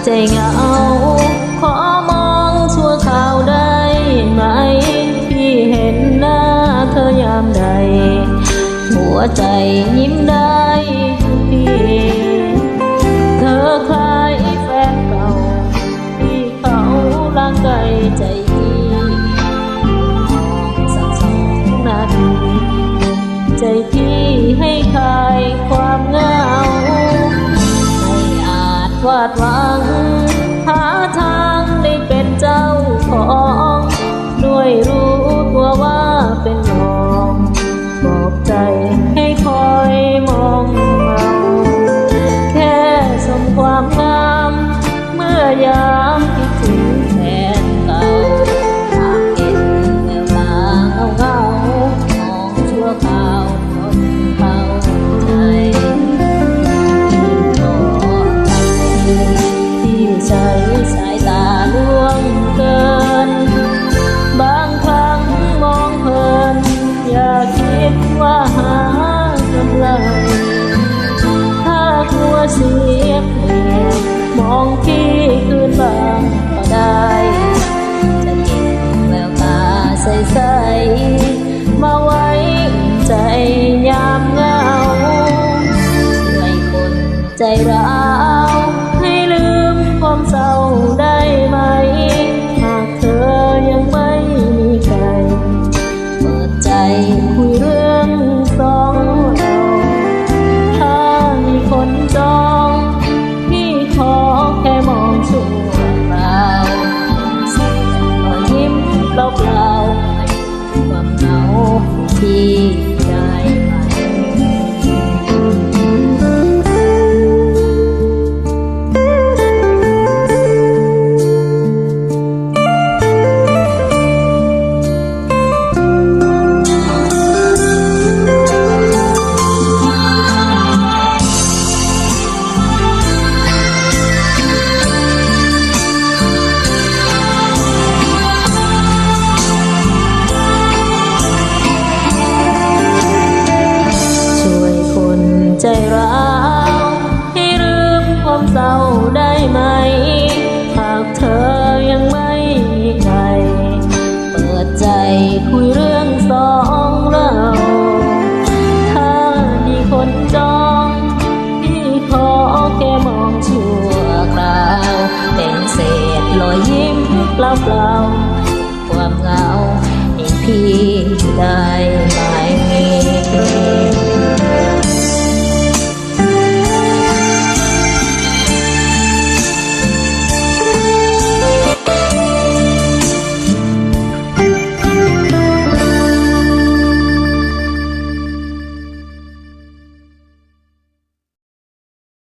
ใจเหงาขอมองชั่วคราวได้ไหมที่เห็นหน้าเธอยามใดหัวใจยิ้มได้ทุกทีเธอคล้ายแฟนเก่าที่เขาล้างไกลใจสัก2 นาทีใจพี่ให้คลายความเหงาวาดหวังหาทางได้เป็นเจ้าของด้วยรู้ตัวว่าเป็นหลอกบอกใจให้คอยมองเราแค่สมความงามเมื่อยามคิดถึงแฟนเก่าหากเห็นแววตาเงามองชั่วคราวคนเข้าใจใช้สายตาล่วงเกินบางครั้งมองเพลินอย่าคิดว่าหากำไรถ้ากลัวเสียเปรียบมองที่คืนบางก็ได้จะเก็บแววตาใสๆมาไว้ใจยามเหงาช่วยคนใจร้าวความเศร้าได้ไหมหากเธอยังไม่มีใครเปิดใจคุยเรื่อง2 เราถ้ามีคนจองพี่ขอแค่มองชั่วคราวเสียงรอยยิ้มเปล่าๆความเหงาที่ได้ไหมใจร้าวให้ลืมความเศร้าได้ไหมหากเธอยังไม่มีใครเปิดใจคุยเรื่อง2 เราถ้ามีคนจองพี่ขอแค่มองชั่วคราวเป็นเศษรอยยิ้มเปล่าๆความเหงาให้พี่ได้ไหม